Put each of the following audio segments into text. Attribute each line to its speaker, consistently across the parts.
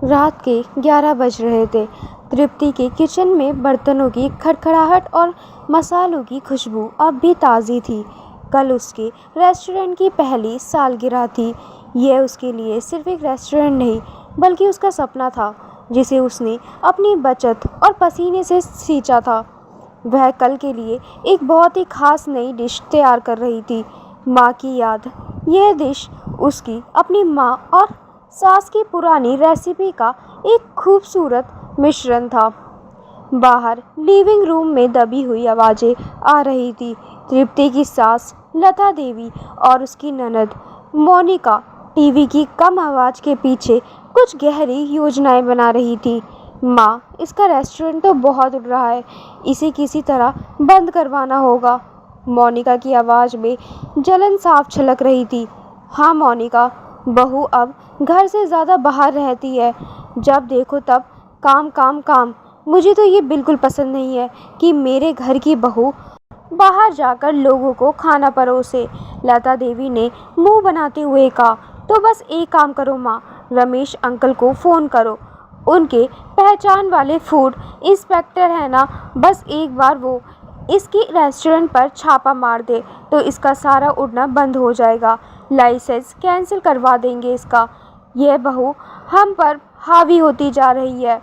Speaker 1: रात के 11 बज रहे थे। तृप्ति के किचन में बर्तनों की खड़खड़ाहट और मसालों की खुशबू अब भी ताज़ी थी। कल उसके रेस्टोरेंट की पहली सालगिरह थी। यह उसके लिए सिर्फ एक रेस्टोरेंट नहीं, बल्कि उसका सपना था, जिसे उसने अपनी बचत और पसीने से सींचा था। वह कल के लिए एक बहुत ही खास नई डिश तैयार कर रही थी, माँ की याद। यह डिश उसकी अपनी माँ और सास की पुरानी रेसिपी का एक खूबसूरत मिश्रण था। बाहर लिविंग रूम में दबी हुई आवाज़ें आ रही थी। तृप्ति की सास लता देवी और उसकी ननद मोनिका टीवी की कम आवाज़ के पीछे कुछ गहरी योजनाएं बना रही थी। माँ, इसका रेस्टोरेंट तो बहुत उड़ रहा है, इसे किसी तरह बंद करवाना होगा। मोनिका की आवाज़ में जलन साफ छलक रही थी। हाँ मोनिका, बहू अब घर से ज़्यादा बाहर रहती है। जब देखो तब काम काम काम। मुझे तो ये बिल्कुल पसंद नहीं है कि मेरे घर की बहू बाहर जाकर लोगों को खाना परोसे। लता देवी ने मुंह बनाते हुए कहा। तो बस एक काम करो माँ, रमेश अंकल को फ़ोन करो। उनके पहचान वाले फूड इंस्पेक्टर है ना, बस एक बार वो इसकी रेस्टोरेंट पर छापा मार दे तो इसका सारा उड़ना बंद हो जाएगा। लाइसेंस कैंसिल करवा देंगे इसका। यह बहू हम पर हावी होती जा रही है।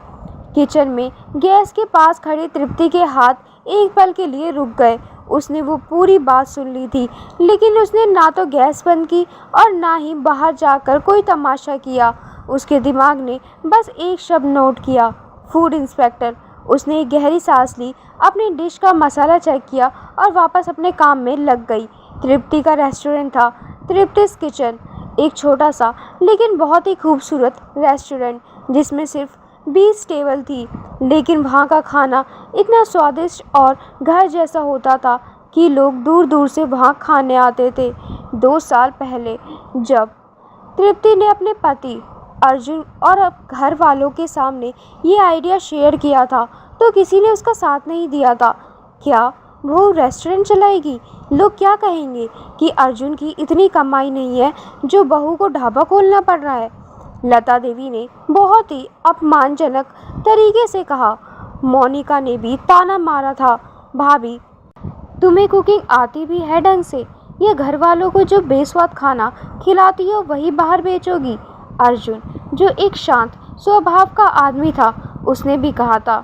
Speaker 1: किचन में गैस के पास खड़ी तृप्ति के हाथ एक पल के लिए रुक गए। उसने वो पूरी बात सुन ली थी, लेकिन उसने ना तो गैस बंद की और ना ही बाहर जाकर कोई तमाशा किया। उसके दिमाग ने बस एक शब्द नोट किया, फूड इंस्पेक्टर। उसने एक गहरी सांस ली, अपनी डिश का मसाला चेक किया और वापस अपने काम में लग गई। तृप्ति का रेस्टोरेंट था, तृप्तिस किचन। एक छोटा सा लेकिन बहुत ही खूबसूरत रेस्टोरेंट, जिसमें सिर्फ 20 टेबल थी, लेकिन वहाँ का खाना इतना स्वादिष्ट और घर जैसा होता था कि लोग दूर दूर से वहाँ खाने आते थे। 2 साल पहले जब तृप्ति ने अपने पति अर्जुन और अब घर वालों के सामने ये आइडिया शेयर किया था, तो किसी ने उसका साथ नहीं दिया था। क्या वो रेस्टोरेंट चलाएगी? लोग क्या कहेंगे कि अर्जुन की इतनी कमाई नहीं है जो बहू को ढाबा खोलना पड़ रहा है। लता देवी ने बहुत ही अपमानजनक तरीके से कहा। मोनिका ने भी ताना मारा था, भाभी तुम्हें कुकिंग आती भी है ढंग से? ये घर वालों को जो बेस्वाद खाना खिलाती हो वही बाहर बेचोगी। अर्जुन, जो एक शांत स्वभाव का आदमी था, उसने भी कहा था।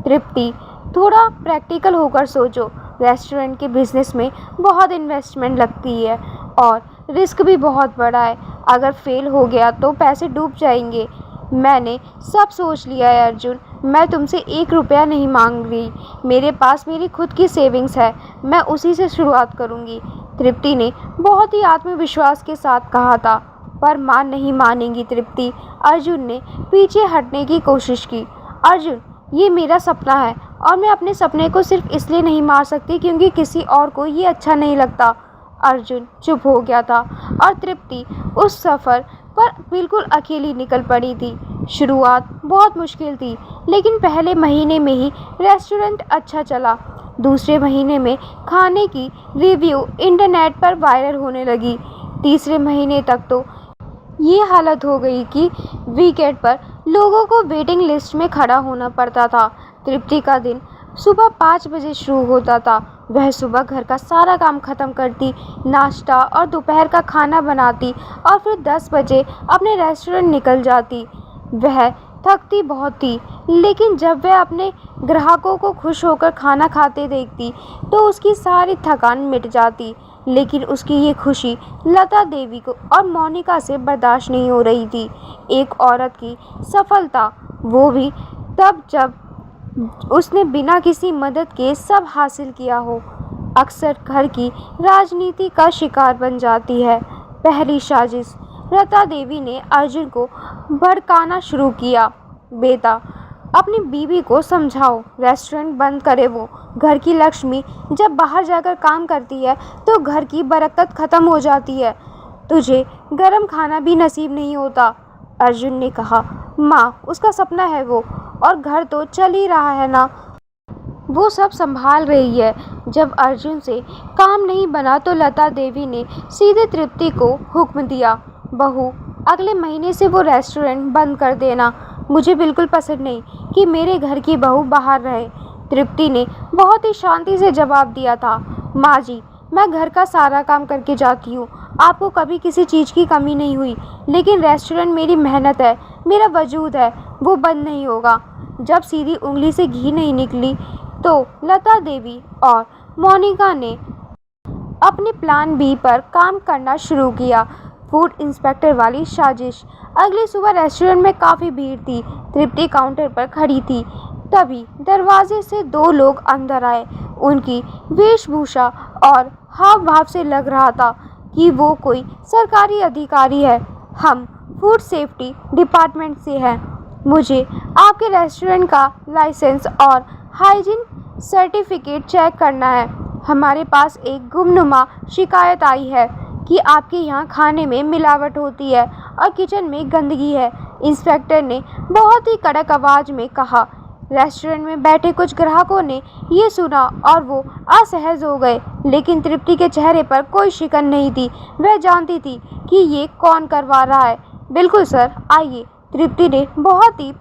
Speaker 1: तृप्ति, थोड़ा प्रैक्टिकल होकर सोचो। रेस्टोरेंट के बिजनेस में बहुत इन्वेस्टमेंट लगती है और रिस्क भी बहुत बड़ा है। अगर फेल हो गया तो पैसे डूब जाएंगे। मैंने सब सोच लिया है अर्जुन, मैं तुमसे 1 रुपया नहीं मांग रही। मेरे पास मेरी खुद की सेविंग्स है, मैं उसी से शुरुआत करूंगी। तृप्ति ने बहुत ही आत्मविश्वास के साथ कहा था। पर मां नहीं मानेंगी तृप्ति। अर्जुन ने पीछे हटने की कोशिश की। अर्जुन, ये मेरा सपना है और मैं अपने सपने को सिर्फ इसलिए नहीं मार सकती क्योंकि किसी और को ये अच्छा नहीं लगता। अर्जुन चुप हो गया था और तृप्ति उस सफ़र पर बिल्कुल अकेली निकल पड़ी थी। शुरुआत बहुत मुश्किल थी, लेकिन पहले महीने में ही रेस्टोरेंट अच्छा चला। दूसरे महीने में खाने की रिव्यू इंटरनेट पर वायरल होने लगी। तीसरे महीने तक तो ये हालत हो गई कि वीकेंड पर लोगों को वेटिंग लिस्ट में खड़ा होना पड़ता था। तृप्ति का दिन सुबह 5 बजे शुरू होता था। वह सुबह घर का सारा काम खत्म करती, नाश्ता और दोपहर का खाना बनाती और फिर 10 बजे अपने रेस्टोरेंट निकल जाती। वह थकती बहुत थी, लेकिन जब वह अपने ग्राहकों को खुश होकर खाना खाते देखती तो उसकी सारी थकान मिट जाती। लेकिन उसकी ये खुशी लता देवी को और मोनिका से बर्दाश्त नहीं हो रही थी। एक औरत की सफलता, वो भी तब जब उसने बिना किसी मदद के सब हासिल किया हो, अक्सर घर की राजनीति का शिकार बन जाती है। पहली साजिश, लता देवी ने अर्जुन को भड़काना शुरू किया। बेटा, अपनी बीवी को समझाओ, रेस्टोरेंट बंद करे वो। घर की लक्ष्मी जब बाहर जाकर काम करती है तो घर की बरकत ख़त्म हो जाती है। तुझे गरम खाना भी नसीब नहीं होता। अर्जुन ने कहा। माँ, उसका सपना है वो, और घर तो चल ही रहा है ना, वो सब संभाल रही है। जब अर्जुन से काम नहीं बना तो लता देवी ने सीधे तृप्ति को हुक्म दिया, बहू, अगले महीने से वो रेस्टोरेंट बंद कर देना। मुझे बिल्कुल पसंद नहीं कि मेरे घर की बहू बाहर रहे। तृप्ति ने बहुत ही शांति से जवाब दिया था। माँ जी, मैं घर का सारा काम करके जाती हूँ, आपको कभी किसी चीज़ की कमी नहीं हुई, लेकिन रेस्टोरेंट मेरी मेहनत है, मेरा वजूद है, वो बंद नहीं होगा। जब सीधी उंगली से घी नहीं निकली तो लता देवी और मोनिका ने अपने प्लान बी पर काम करना शुरू किया। फूड इंस्पेक्टर वाली साजिश। अगली सुबह रेस्टोरेंट में काफ़ी भीड़ थी। तृप्ति काउंटर पर खड़ी थी, तभी दरवाजे से दो लोग अंदर आए। उनकी वेशभूषा और हाव भाव से लग रहा था कि वो कोई सरकारी अधिकारी है। हम फूड सेफ्टी डिपार्टमेंट से हैं। मुझे आपके रेस्टोरेंट का लाइसेंस और हाइजीन सर्टिफिकेट चेक करना है। हमारे पास एक गुमनुमा शिकायत आई है कि आपके यहाँ खाने में मिलावट होती है और किचन में गंदगी है। इंस्पेक्टर ने बहुत ही कड़क आवाज़ में कहा। रेस्टोरेंट में बैठे कुछ ग्राहकों ने ये सुना और वो असहज हो गए, लेकिन तृप्ति के चेहरे पर कोई शिकन नहीं थी। वह जानती थी कि ये कौन करवा रहा है। बिल्कुल सर, आइए, तृप्ति ने बहुत ही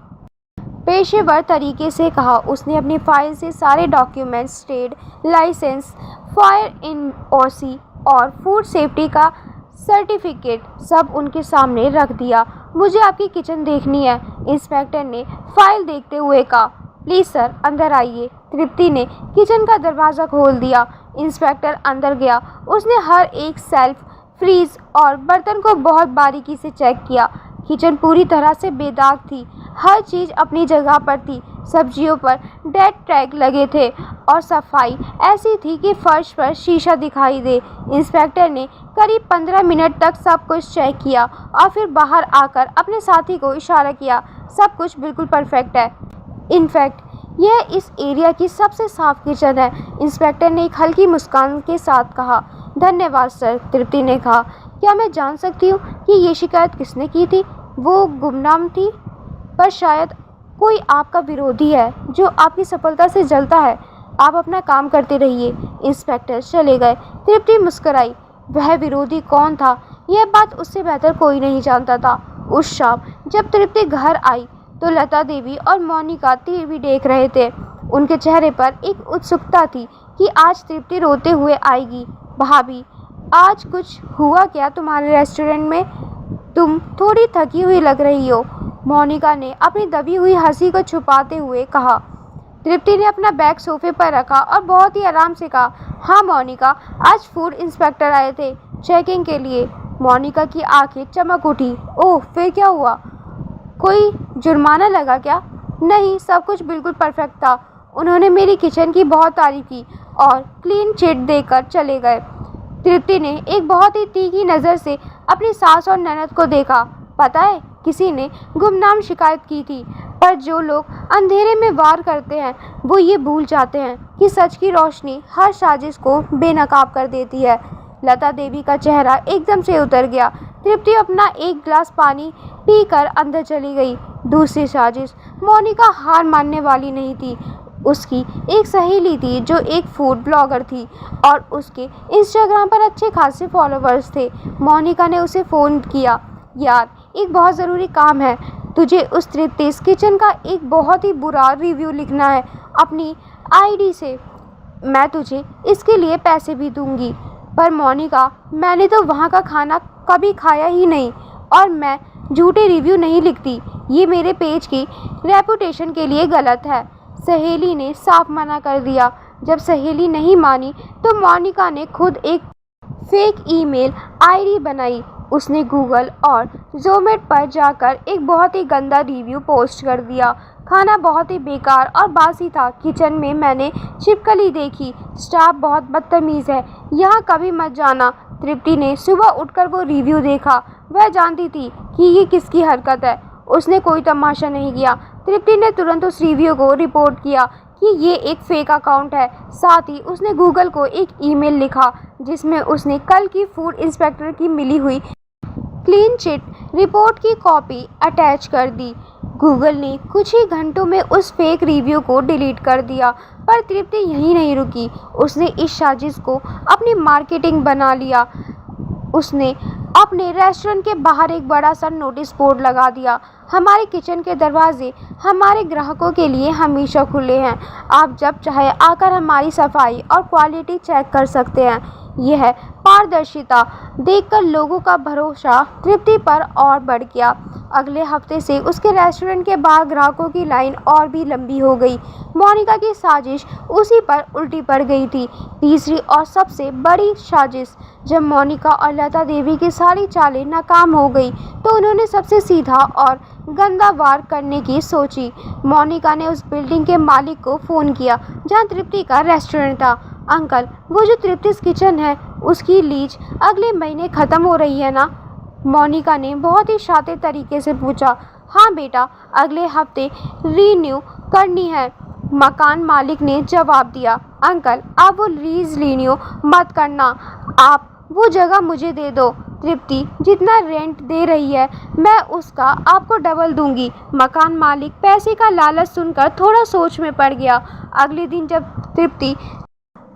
Speaker 1: पेशेवर तरीके से कहा। उसने अपनी फाइल से सारे documents, trade licence, fire NOC और फूड सेफ्टी का सर्टिफिकेट सब उनके सामने रख दिया। मुझे आपकी किचन देखनी है, इंस्पेक्टर ने फाइल देखते हुए कहा। प्लीज़ सर, अंदर आइए। तृप्ति ने किचन का दरवाज़ा खोल दिया। इंस्पेक्टर अंदर गया। उसने हर एक सेल्फ, फ्रीज और बर्तन को बहुत बारीकी से चेक किया। किचन पूरी तरह से बेदाग थी, हर चीज़ अपनी जगह पर थी। सब्जियों पर डेड टैग लगे थे और सफाई ऐसी थी कि फर्श पर शीशा दिखाई दे। इंस्पेक्टर ने करीब 15 मिनट तक सब कुछ चेक किया और फिर बाहर आकर अपने साथी को इशारा किया। सब कुछ बिल्कुल परफेक्ट है। इनफैक्ट यह इस एरिया की सबसे साफ किचन है, इंस्पेक्टर ने एक हल्की मुस्कान के साथ कहा। धन्यवाद सर, तृप्ति ने कहा। क्या मैं जान सकती हूँ कि ये शिकायत किसने की थी? वो गुमनाम थी, पर शायद कोई आपका विरोधी है जो आपकी सफलता से जलता है। आप अपना काम करते रहिए। इंस्पेक्टर चले गए। तृप्ति मुस्कुराई। वह विरोधी कौन था, यह बात उससे बेहतर कोई नहीं जानता था। उस शाम जब तृप्ति घर आई तो लता देवी और मोनिका टीवी देख रहे थे। उनके चेहरे पर एक उत्सुकता थी कि आज तृप्ति रोते हुए आएगी। भाभी, आज कुछ हुआ क्या तुम्हारे रेस्टोरेंट में? तुम थोड़ी थकी हुई लग रही हो, मोनिका ने अपनी दबी हुई हंसी को छुपाते हुए कहा। तृप्ति ने अपना बैग सोफे पर रखा और बहुत ही आराम से कहा, हाँ मोनिका, आज फूड इंस्पेक्टर आए थे चेकिंग के लिए। मोनिका की आंखें चमक उठी। ओह, फिर क्या हुआ? कोई जुर्माना लगा क्या? नहीं, सब कुछ बिल्कुल परफेक्ट था। उन्होंने मेरी किचन की बहुत तारीफ की और क्लीन चिट देकर चले गए। तृप्ति ने एक बहुत ही तीखी नज़र से अपनी सास और ननद को देखा। पता है, किसी ने गुमनाम शिकायत की थी, पर जो लोग अंधेरे में वार करते हैं वो ये भूल जाते हैं कि सच की रोशनी हर साजिश को बेनकाब कर देती है। लता देवी का चेहरा एकदम से उतर गया। तृप्ति अपना एक गिलास पानी पीकर अंदर चली गई। दूसरी साजिश, मोनिका हार मानने वाली नहीं थी। उसकी एक सहेली थी जो एक फूड ब्लॉगर थी और उसके इंस्टाग्राम पर अच्छे खासे फॉलोअर्स थे। मोनिका ने उसे फ़ोन किया। यार, एक बहुत ज़रूरी काम है, तुझे उस तृप्ति किचन का एक बहुत ही बुरा रिव्यू लिखना है अपनी आईडी से। मैं तुझे इसके लिए पैसे भी दूंगी। पर मोनिका, मैंने तो वहाँ का खाना कभी खाया ही नहीं और मैं झूठे रिव्यू नहीं लिखती। ये मेरे पेज की रेपुटेशन के लिए गलत है। सहेली ने साफ मना कर दिया। जब सहेली नहीं मानी तो मोनिका ने खुद एक फेक ईमेल आईडी बनाई। उसने गूगल और जोमेटो पर जाकर एक बहुत ही गंदा रिव्यू पोस्ट कर दिया। खाना बहुत ही बेकार और बासी था। किचन में मैंने छिपकली देखी। स्टाफ बहुत बदतमीज़ है, यहाँ कभी मत जाना। तृप्ति ने सुबह उठकर वो रिव्यू देखा। वह जानती थी कि ये किसकी हरकत है। उसने कोई तमाशा नहीं किया। तृप्ति ने तुरंत उस रिव्यू को रिपोर्ट किया कि ये एक फेक अकाउंट है। साथ ही उसने गूगल को एक ईमेल लिखा जिसमें उसने कल की फूड इंस्पेक्टर की मिली हुई क्लीन चिट रिपोर्ट की कॉपी अटैच कर दी। गूगल ने कुछ ही घंटों में उस फेक रिव्यू को डिलीट कर दिया। पर तृप्ति यहीं नहीं रुकी। उसने इस साजिश को अपनी मार्केटिंग बना लिया। उसने अपने रेस्टोरेंट के बाहर एक बड़ा सा नोटिस बोर्ड लगा दिया। हमारे किचन के दरवाजे हमारे ग्राहकों के लिए हमेशा खुले हैं। आप जब चाहे आकर हमारी सफाई और क्वालिटी चेक कर सकते हैं। यह पारदर्शिता देखकर लोगों का भरोसा तृप्ति पर और बढ़ गया। अगले हफ्ते से उसके रेस्टोरेंट के बाहर ग्राहकों की लाइन और भी लंबी हो गई। मोनिका की साजिश उसी पर उल्टी पड़ गई थी। तीसरी और सबसे बड़ी साजिश, जब मोनिका और लता देवी की सारी चालें नाकाम हो गई तो उन्होंने सबसे सीधा और गंदा वार करने की सोची। मोनिका ने उस बिल्डिंग के मालिक को फ़ोन किया जहां तृप्ति का रेस्टोरेंट था। अंकल, वो जो तृप्तिस किचन है उसकी लीज अगले महीने ख़त्म हो रही है ना? मोनिका ने बहुत ही शातिर तरीके से पूछा। हाँ बेटा, अगले हफ्ते रीन्यू करनी है, मकान मालिक ने जवाब दिया। अंकल, आप वो लीज रीन्यू मत करना, आप वो जगह मुझे दे दो। तृप्ति जितना रेंट दे रही है मैं उसका आपको डबल दूंगी। मकान मालिक पैसे का लालच सुनकर थोड़ा सोच में पड़ गया। अगले दिन जब तृप्ति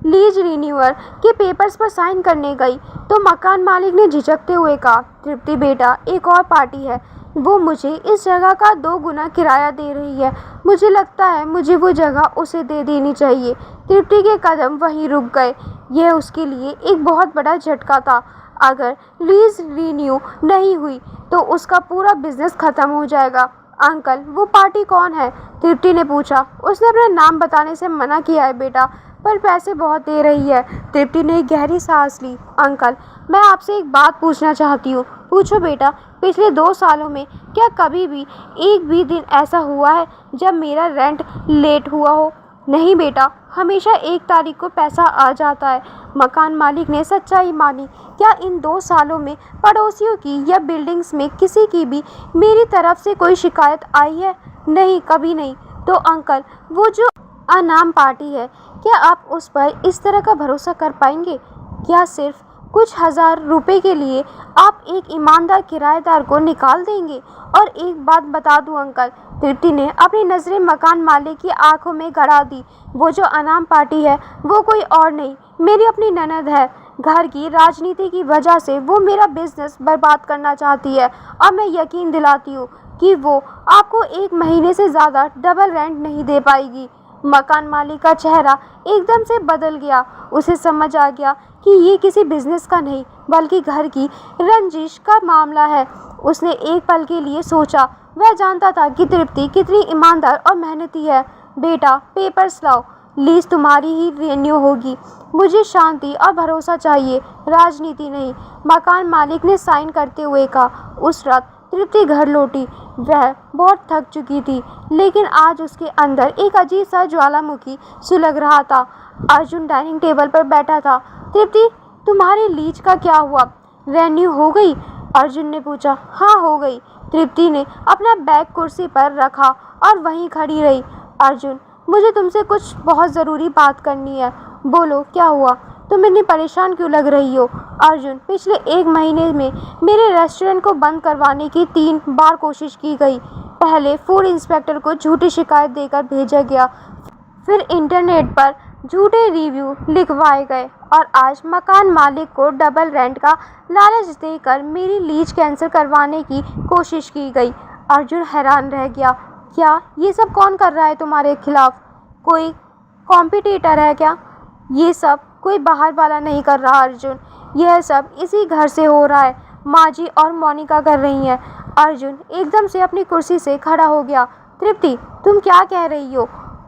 Speaker 1: लीज रिन्यूअर के पेपर्स पर साइन करने गई तो मकान मालिक ने झिझकते हुए कहा, तृप्ति बेटा, एक और पार्टी है, वो मुझे इस जगह का 2 गुना किराया दे रही है। मुझे लगता है मुझे वो जगह उसे दे देनी चाहिए। तृप्ति के कदम वहीं रुक गए। यह उसके लिए एक बहुत बड़ा झटका था। अगर लीज रिन्यू नहीं हुई तो उसका पूरा बिजनेस खत्म हो जाएगा। अंकल, वो पार्टी कौन है? तृप्ति ने पूछा। उसने अपना नाम बताने से मना किया है बेटा, पर पैसे बहुत दे रही है। तृप्ति ने एक गहरी सांस ली। अंकल, मैं आपसे एक बात पूछना चाहती हूँ। पूछो बेटा। पिछले 2 सालों में क्या कभी भी एक भी दिन ऐसा हुआ है जब मेरा रेंट लेट हुआ हो? नहीं बेटा, हमेशा 1 तारीख को पैसा आ जाता है। मकान मालिक ने सच्चाई मानी। क्या इन 2 सालों में पड़ोसियों की या बिल्डिंग्स में किसी की भी मेरी तरफ से कोई शिकायत आई है? नहीं, कभी नहीं। तो अंकल, वो जो अनाम पार्टी है, क्या आप उस पर इस तरह का भरोसा कर पाएंगे? क्या सिर्फ कुछ हज़ार रुपए के लिए आप एक ईमानदार किराएदार को निकाल देंगे? और एक बात बता दूं अंकल, तृप्ति ने अपनी नज़रें मकान मालिक की आंखों में गड़ा दी। वो जो अनाम पार्टी है वो कोई और नहीं, मेरी अपनी ननद है। घर की राजनीति की वजह से वो मेरा बिजनेस बर्बाद करना चाहती है और मैं यकीन दिलाती हूँ कि वो आपको 1 महीने से ज़्यादा डबल रेंट नहीं दे पाएगी। मकान मालिक का चेहरा एकदम से बदल गया। उसे समझ आ गया कि ये किसी बिजनेस का नहीं बल्कि घर की रंजिश का मामला है। उसने एक पल के लिए सोचा। वह जानता था कि तृप्ति कितनी ईमानदार और मेहनती है। बेटा, पेपर्स लाओ, लीज तुम्हारी ही रिन्यू होगी। मुझे शांति और भरोसा चाहिए, राजनीति नहीं। मकान मालिक ने साइन करते हुए कहा। उस रात तृप्ति घर लौटी। वह बहुत थक चुकी थी, लेकिन आज उसके अंदर एक अजीब सा ज्वालामुखी सुलग रहा था। अर्जुन डाइनिंग टेबल पर बैठा था। तृप्ति, तुम्हारी लीज का क्या हुआ? रेन्यू हो गई? अर्जुन ने पूछा। हाँ, हो गई। तृप्ति ने अपना बैग कुर्सी पर रखा और वहीं खड़ी रही। अर्जुन, मुझे तुमसे कुछ बहुत ज़रूरी बात करनी है। बोलो, क्या हुआ? तुम इतनी परेशान क्यों लग रही हो? अर्जुन, पिछले 1 महीने में मेरे रेस्टोरेंट को बंद करवाने की 3 बार कोशिश की गई। पहले फूड इंस्पेक्टर को झूठी शिकायत देकर भेजा गया, फिर इंटरनेट पर झूठे रिव्यू लिखवाए गए और आज मकान मालिक को डबल रेंट का लालच देकर मेरी लीज कैंसिल करवाने की कोशिश की गई। अर्जुन हैरान रह गया। क्या ये सब कौन कर रहा है तुम्हारे खिलाफ? कोई कॉम्पिटिटर है क्या? ये सब कोई बाहर वाला नहीं कर रहा अर्जुन, यह सब इसी घर से हो रहा है। माँ जी और मोनिका कर रही हैं। अर्जुन एकदम से अपनी कुर्सी से खड़ा हो गया। तृप्ति, तुम क्या कह रही हो?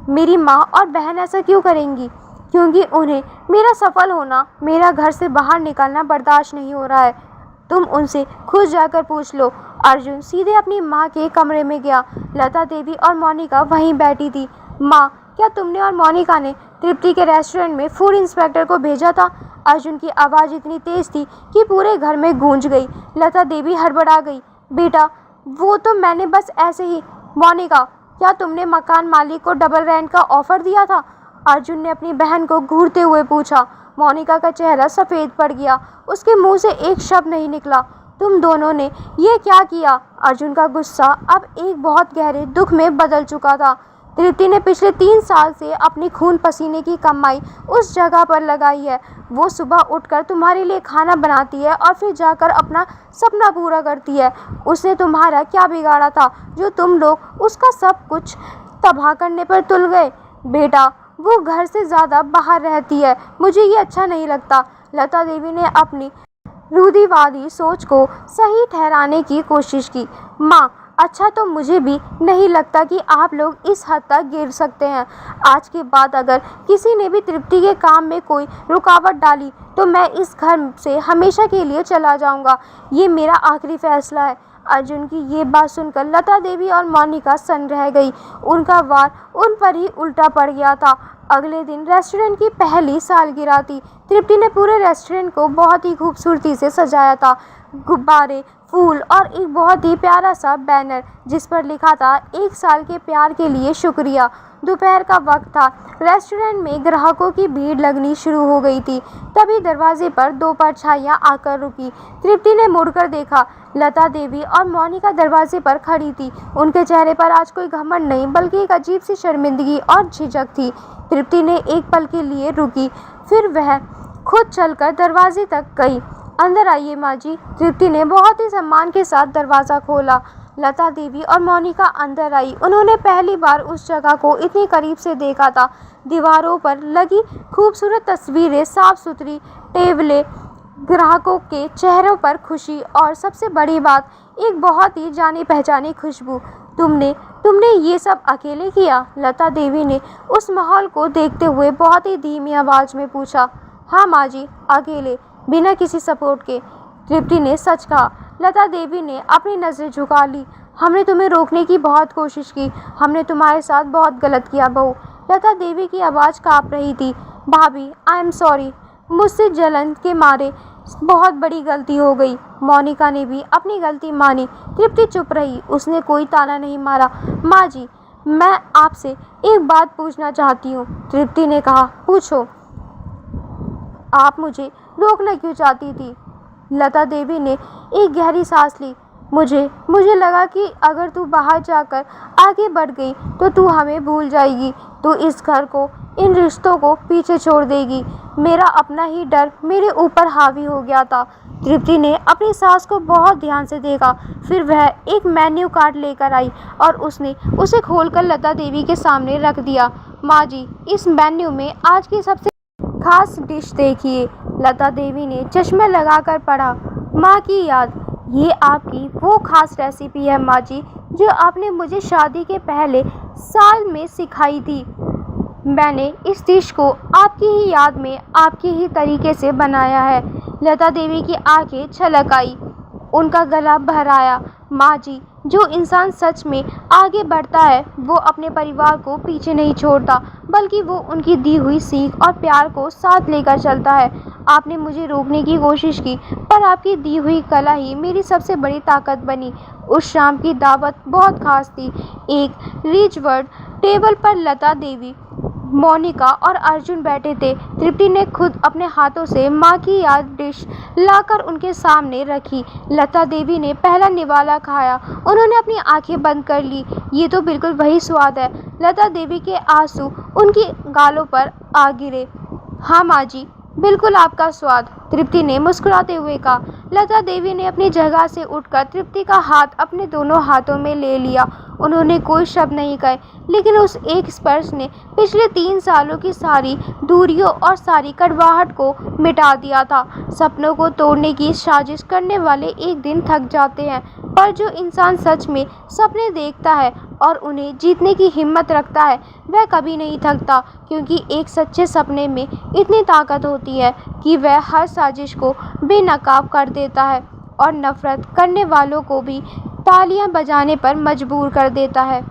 Speaker 1: मेरी माँ और बहन ऐसा क्यों करेंगी? क्योंकि उन्हें मेरा सफल होना, मेरा घर से बाहर निकलना बर्दाश्त नहीं हो रहा है। तुम उनसे खुद जाकर पूछ लो। अर्जुन सीधे अपनी माँ के कमरे में गया। लता देवी और मोनिका वहीं बैठी थी। माँ, क्या तुमने और मोनिका ने तृप्ति के रेस्टोरेंट में फूड इंस्पेक्टर को भेजा था? अर्जुन की आवाज़ इतनी तेज़ थी कि पूरे घर में गूंज गई। लता देवी हड़बड़ा गई। बेटा, वो तो मैंने बस ऐसे ही। मोनिका, क्या तुमने मकान मालिक को डबल रेंट का ऑफ़र दिया था? अर्जुन ने अपनी बहन को घूरते हुए पूछा। मोनिका का चेहरा सफ़ेद पड़ गया। उसके मुंह से एक शब्द नहीं निकला। तुम दोनों ने ये क्या किया? अर्जुन का गुस्सा अब एक बहुत गहरे दुख में बदल चुका था। तृप्ति ने पिछले 3 साल से अपनी खून पसीने की कमाई उस जगह पर लगाई है। वो सुबह उठकर तुम्हारे लिए खाना बनाती है और फिर जाकर अपना सपना पूरा करती है। उसने तुम्हारा क्या बिगाड़ा था जो तुम लोग उसका सब कुछ तबाह करने पर तुल गए? बेटा, वो घर से ज़्यादा बाहर रहती है। मुझे ये अच्छा नहीं लगता। लता देवी ने अपनी रूढ़िवादी सोच को सही ठहराने की कोशिश की। माँ, अच्छा तो मुझे भी नहीं लगता कि आप लोग इस हद तक गिर सकते हैं। आज के बाद अगर किसी ने भी तृप्ति के काम में कोई रुकावट डाली तो मैं इस घर से हमेशा के लिए चला जाऊंगा। ये मेरा आखिरी फैसला है। अर्जुन की ये बात सुनकर लता देवी और मोनिका सन्न रह गई। उनका वार उन पर ही उल्टा पड़ गया था। अगले दिन रेस्टोरेंट की पहली सालगिरह थी। तृप्ति ने पूरे रेस्टोरेंट को बहुत ही खूबसूरती से सजाया था। गुब्बारे, फूल और एक बहुत ही प्यारा सा बैनर जिस पर लिखा था 1 साल के प्यार के लिए शुक्रिया। दोपहर का वक्त था। रेस्टोरेंट में ग्राहकों की भीड़ लगनी शुरू हो गई थी। तभी दरवाजे पर 2 परछाइयां आकर रुकी। तृप्ति ने मुड़कर देखा। लता देवी और मोनिका दरवाजे पर खड़ी थी। उनके चेहरे पर आज कोई घमंड नहीं बल्कि एक अजीब सी शर्मिंदगी और झिझक थी। तृप्ति ने एक पल के लिए रुकी, फिर वह खुद चलकर दरवाजे तक गई। अंदर आइए माँ जी। तृप्ति ने बहुत ही सम्मान के साथ दरवाज़ा खोला। लता देवी और मोनिका अंदर आई। उन्होंने पहली बार उस जगह को इतनी करीब से देखा था। दीवारों पर लगी खूबसूरत तस्वीरें, साफ सुथरी टेबलें, ग्राहकों के चेहरों पर खुशी और सबसे बड़ी बात, एक बहुत ही जानी पहचानी खुशबू। तुमने ये सब अकेले किया? लता देवी ने उस माहौल को देखते हुए बहुत ही धीमी आवाज़ में पूछा। हाँ माँ जी, अकेले, बिना किसी सपोर्ट के। तृप्ति ने सच कहा। लता देवी ने अपनी नज़रें झुका ली। हमने तुम्हें रोकने की बहुत कोशिश की। हमने तुम्हारे साथ बहुत गलत किया बहू। लता देवी की आवाज़ काँप रही थी। भाभी, आई एम सॉरी। मुझसे जलन के मारे बहुत बड़ी गलती हो गई। मोनिका ने भी अपनी गलती मानी। तृप्ति चुप रही। उसने कोई ताना नहीं मारा। माँ जी, मैं आपसे एक बात पूछना चाहती हूँ। तृप्ति ने कहा। पूछो। आप मुझे रोकना क्यों चाहती थी? लता देवी ने एक गहरी सांस ली। मुझे लगा कि अगर तू बाहर जाकर आगे बढ़ गई तो तू हमें भूल जाएगी। तू इस घर को, इन रिश्तों को पीछे छोड़ देगी। मेरा अपना ही डर मेरे ऊपर हावी हो गया था। तृप्ति ने अपनी सास को बहुत ध्यान से देखा। फिर वह एक मेन्यू कार्ड लेकर आई और उसने उसे खोलकर लता देवी के सामने रख दिया। माँ जी, इस मेन्यू में आज की सबसे खास डिश देखिए। लता देवी ने चश्मा लगाकर पढ़ा। माँ की याद। ये आपकी वो खास रेसिपी है माँ जी, जो आपने मुझे शादी के पहले साल में सिखाई थी। मैंने इस डिश को आपकी ही याद में, आपके ही तरीके से बनाया है। लता देवी की आंखें छलक आई। उनका गला भराया। माँ जी, जो इंसान सच में आगे बढ़ता है वो अपने परिवार को पीछे नहीं छोड़ता, बल्कि वो उनकी दी हुई सीख और प्यार को साथ लेकर चलता है। आपने मुझे रोकने की कोशिश की, पर आपकी दी हुई कला ही मेरी सबसे बड़ी ताकत बनी। उस शाम की दावत बहुत खास थी। एक रिचवर्ड टेबल पर लता देवी, मोनिका और अर्जुन बैठे थे। तृप्ति ने खुद अपने हाथों से माँ की याद डिश लाकर उनके सामने रखी। लता देवी ने पहला निवाला खाया। उन्होंने अपनी आंखें बंद कर ली। ये तो बिल्कुल वही स्वाद है। लता देवी के आंसू उनकी गालों पर आ गिरे। हाँ माँ जी, बिल्कुल आपका स्वाद। तृप्ति ने मुस्कुराते हुए कहा। लता देवी ने अपनी जगह से उठकर तृप्ति का हाथ अपने दोनों हाथों में ले लिया। उन्होंने कोई शब्द नहीं कहे, लेकिन उस एक स्पर्श ने पिछले 3 सालों की सारी दूरियों और सारी कड़वाहट को मिटा दिया था। सपनों को तोड़ने की साजिश करने वाले एक दिन थक जाते हैं, पर जो इंसान सच में सपने देखता है और उन्हें जीतने की हिम्मत रखता है वह कभी नहीं थकता, क्योंकि एक सच्चे सपने में इतनी ताकत होती है कि वह हर साजिश को बेनकाब कर देता है और नफरत करने वालों को भी तालियां बजाने पर मजबूर कर देता है।